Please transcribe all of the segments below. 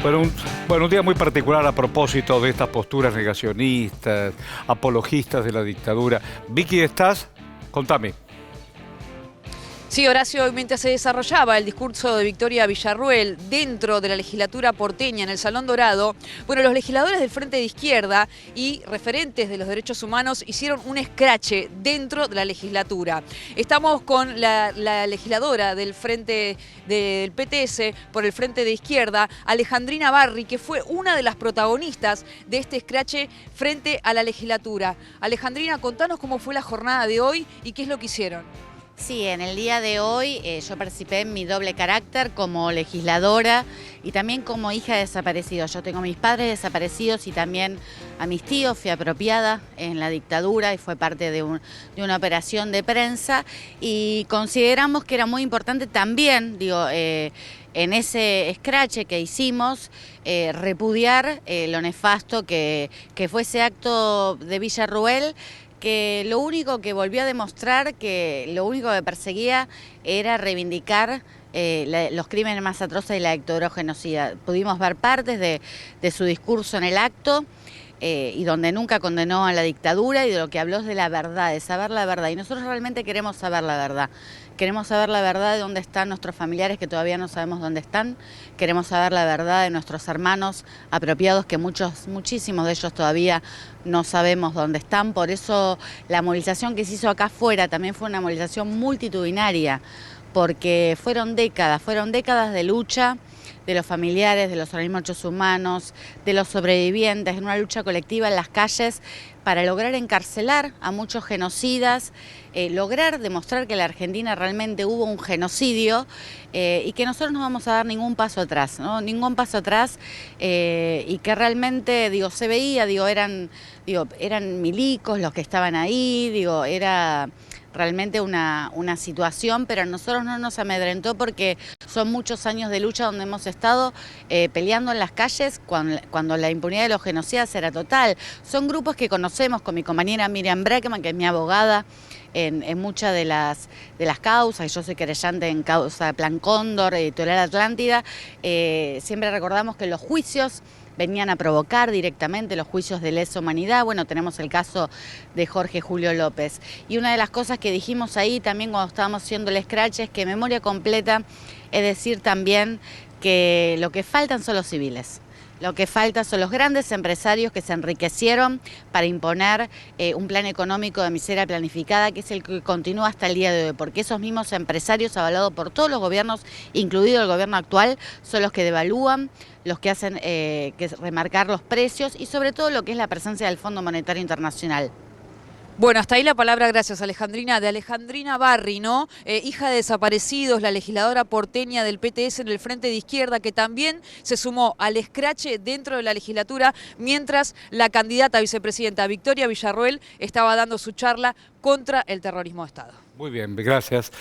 Bueno, un día muy particular a propósito de estas posturas negacionistas, apologistas de la dictadura. Vicky, ¿estás? Contame. Sí, Horacio, mientras se desarrollaba el discurso de Victoria Villarruel dentro de la legislatura porteña en el Salón Dorado, bueno, los legisladores del Frente de Izquierda y referentes de los derechos humanos hicieron un escrache dentro de la legislatura. Estamos con la legisladora del Frente del PTS por el Frente de Izquierda, Alejandrina Barri, que fue una de las protagonistas de este escrache frente a la legislatura. Alejandrina, contanos cómo fue la jornada de hoy y qué es lo que hicieron. Sí, en el día de hoy yo participé en mi doble carácter como legisladora y también como hija de desaparecidos. Yo tengo a mis padres desaparecidos y también a mis tíos. Fui apropiada en la dictadura y fue parte de una operación de prensa y consideramos que era muy importante también, en ese escrache que hicimos, repudiar lo nefasto que fue ese acto de Villarruel, que lo único que volvió a demostrar, que lo único que perseguía era reivindicar los crímenes más atroces de la dictadura genocida. Pudimos ver partes de su discurso en el acto y donde nunca condenó a la dictadura y de lo que habló es de la verdad, de saber la verdad. Y nosotros realmente queremos saber la verdad. Queremos saber la verdad de dónde están nuestros familiares que todavía no sabemos dónde están. Queremos saber la verdad de nuestros hermanos apropiados que muchísimos de ellos todavía no sabemos dónde están. Por eso la movilización que se hizo acá afuera también fue una movilización multitudinaria, porque fueron décadas de lucha de los familiares, de los organismos de derechos humanos, de los sobrevivientes, en una lucha colectiva en las calles para lograr encarcelar a muchos genocidas, lograr demostrar que en la Argentina realmente hubo un genocidio y que nosotros no vamos a dar ningún paso atrás, ¿no? Ningún paso atrás y que realmente, se veía, eran milicos los que estaban ahí, era realmente una situación, pero a nosotros no nos amedrentó porque son muchos años de lucha donde hemos estado peleando en las calles cuando la impunidad de los genocidas era total. Son grupos que conocemos con mi compañera Miriam Breckman, que es mi abogada en muchas de las causas, y yo soy querellante en causa Plan Cóndor, Editorial Atlántida. Siempre recordamos que los juicios venían a provocar directamente los juicios de lesa humanidad. Bueno, tenemos el caso de Jorge Julio López. Y una de las cosas que dijimos ahí también cuando estábamos haciendo el scratch es que memoria completa es decir también que lo que faltan son los civiles. Lo que falta son los grandes empresarios que se enriquecieron para imponer un plan económico de miseria planificada, que es el que continúa hasta el día de hoy, porque esos mismos empresarios, avalados por todos los gobiernos, incluido el gobierno actual, son los que devalúan, los que hacen remarcar los precios y sobre todo lo que es la presencia del Fondo Monetario Internacional. Bueno, hasta ahí la palabra, gracias Alejandrina, de Alejandrina Barri, ¿no? Hija de desaparecidos, la legisladora porteña del PTS en el Frente de Izquierda, que también se sumó al escrache dentro de la legislatura, mientras la candidata a vicepresidenta Victoria Villarruel estaba dando su charla contra el terrorismo de Estado. Muy bien, gracias.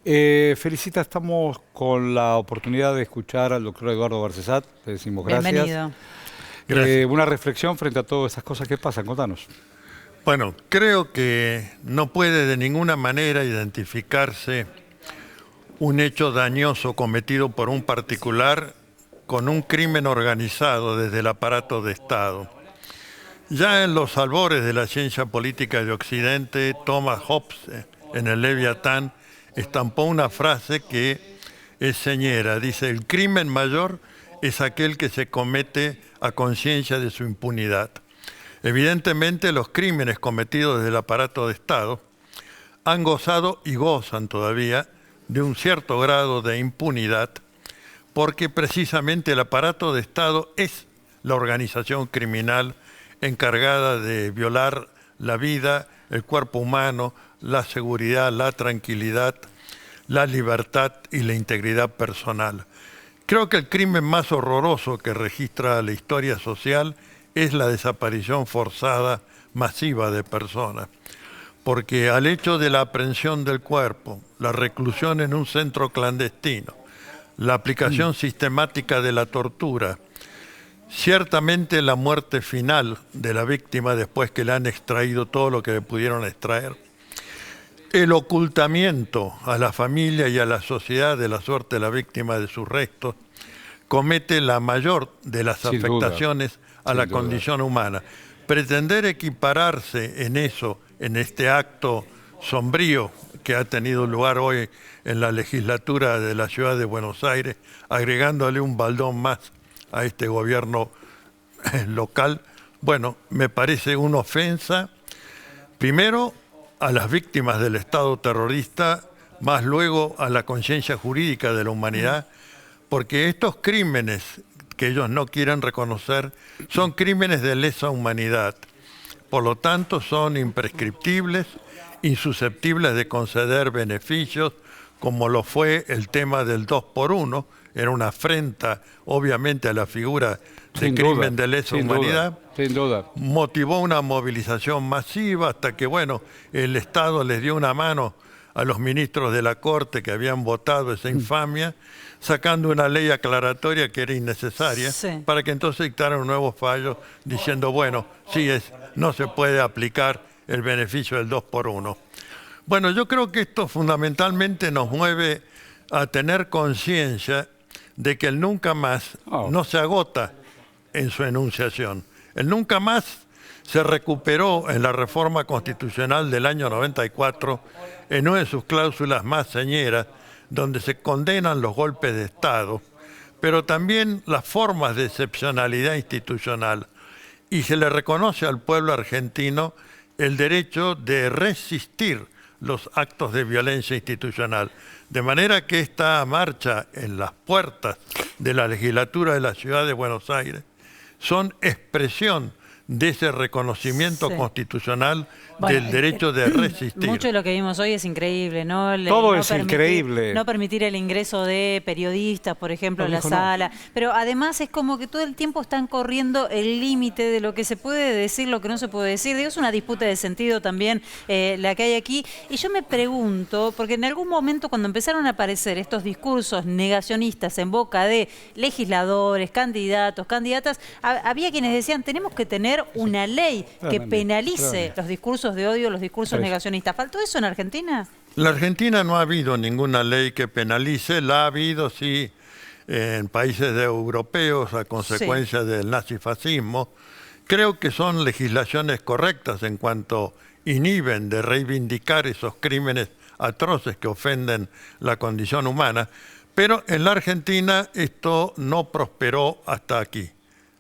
Felicita, estamos con la oportunidad de escuchar al doctor Eduardo Barcesat. Le decimos gracias. Bienvenido. Gracias. Una reflexión frente a todas esas cosas que pasan. Contanos. Bueno, creo que no puede de ninguna manera identificarse un hecho dañoso cometido por un particular con un crimen organizado desde el aparato de Estado. Ya en los albores de la ciencia política de Occidente, Thomas Hobbes, en el Leviatán, estampó una frase que es señera. Dice, el crimen mayor es aquel que se comete a conciencia de su impunidad. Evidentemente, los crímenes cometidos desde el aparato de Estado han gozado y gozan todavía de un cierto grado de impunidad, porque precisamente el aparato de Estado es la organización criminal encargada de violar la vida, el cuerpo humano, la seguridad, la tranquilidad, la libertad y la integridad personal. Creo que el crimen más horroroso que registra la historia social es la desaparición forzada masiva de personas, porque al hecho de la aprehensión del cuerpo, la reclusión en un centro clandestino, la aplicación sistemática de la tortura, ciertamente la muerte final de la víctima después que le han extraído todo lo que le pudieron extraer, el ocultamiento a la familia y a la sociedad de la suerte de la víctima de sus restos, comete la mayor de las Sin duda, afectaciones a la sin duda. condición humana. Pretender equipararse en eso, en este acto sombrío que ha tenido lugar hoy en la legislatura de la ciudad de Buenos Aires, agregándole un baldón más a este gobierno local, bueno, me parece una ofensa, primero a las víctimas del Estado terrorista, más luego a la conciencia jurídica de la humanidad, porque estos crímenes que ellos no quieren reconocer son crímenes de lesa humanidad. Por lo tanto, son imprescriptibles, insusceptibles de conceder beneficios, como lo fue el tema del 2 por 1, era una afrenta, obviamente, a la figura de Sin crimen duda, de lesa sin humanidad. duda, sin duda. Motivó una movilización masiva hasta que, bueno, el Estado les dio una mano a los ministros de la Corte que habían votado esa infamia, sacando una ley aclaratoria que era innecesaria, Sí. para que entonces dictaran un nuevo fallo diciendo, bueno, sí, no se puede aplicar el beneficio del 2 por 1. Bueno, yo creo que esto fundamentalmente nos mueve a tener conciencia de que el nunca más no se agota en su enunciación. El nunca más se recuperó en la reforma constitucional del año 94 en una de sus cláusulas más señeras, donde se condenan los golpes de Estado, pero también las formas de excepcionalidad institucional, y se le reconoce al pueblo argentino el derecho de resistir los actos de violencia institucional. De manera que esta marcha en las puertas de la legislatura de la ciudad de Buenos Aires son expresión de ese reconocimiento Sí. constitucional Bueno, del derecho de resistir. Mucho de lo que vimos hoy es increíble, ¿no? Todo es increíble. No permitir el ingreso de periodistas, por ejemplo, No a la dijo no. sala. Pero además es como que todo el tiempo están corriendo el límite de lo que se puede decir, lo que no se puede decir. Digo, es una disputa de sentido también la que hay aquí. Y yo me pregunto, porque en algún momento cuando empezaron a aparecer estos discursos negacionistas en boca de legisladores, candidatos, candidatas, había quienes decían, tenemos que tener una ley que Claramente, penalice claramente. los discursos de odio, los discursos Sí. negacionistas. ¿Faltó eso en Argentina? En la Argentina no ha habido ninguna ley que penalice, la ha habido sí en países europeos a consecuencia del nazifascismo. Creo que son legislaciones correctas en cuanto inhiben de reivindicar esos crímenes atroces que ofenden la condición humana, pero en la Argentina esto no prosperó hasta aquí,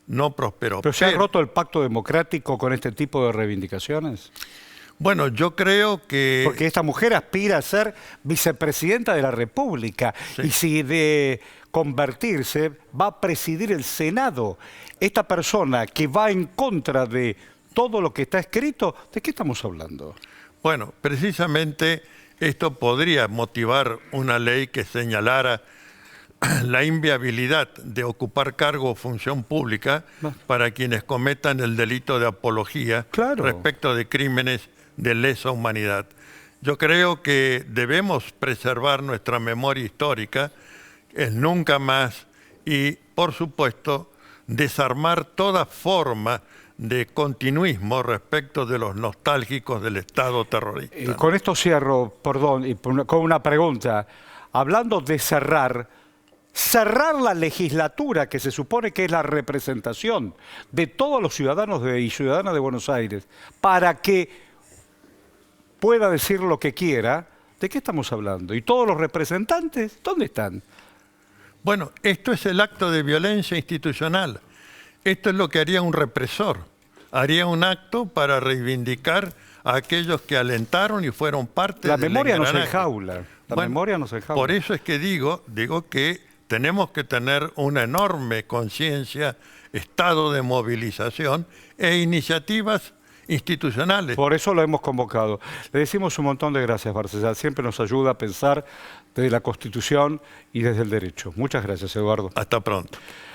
no prosperó. ¿Pero se ha roto el pacto democrático con este tipo de reivindicaciones? Bueno, yo creo que... Porque esta mujer aspira a ser vicepresidenta de la República y si de convertirse va a presidir el Senado. Esta persona que va en contra de todo lo que está escrito, ¿de qué estamos hablando? Bueno, precisamente esto podría motivar una ley que señalara la inviabilidad de ocupar cargo o función pública para quienes cometan el delito de apología respecto de crímenes de lesa humanidad. Yo creo que debemos preservar nuestra memoria histórica, el nunca más, y por supuesto desarmar toda forma de continuismo respecto de los nostálgicos del Estado terrorista. Con esto cierro, perdón, y con una pregunta. Hablando de cerrar la legislatura, que se supone que es la representación de todos los ciudadanos y ciudadanas de Buenos Aires, para que pueda decir lo que quiera, ¿de qué estamos hablando? ¿Y todos los representantes dónde están? Bueno, esto es el acto de violencia institucional. Esto es lo que haría un represor. Haría un acto para reivindicar a aquellos que alentaron y fueron parte La del memoria no se engranaje. enjaula. La memoria no se enjaula. Por eso es que digo que tenemos que tener una enorme conciencia, estado de movilización e iniciativas institucionales. Por eso lo hemos convocado. Le decimos un montón de gracias, Barcellal. Siempre nos ayuda a pensar desde la Constitución y desde el derecho. Muchas gracias, Eduardo. Hasta pronto.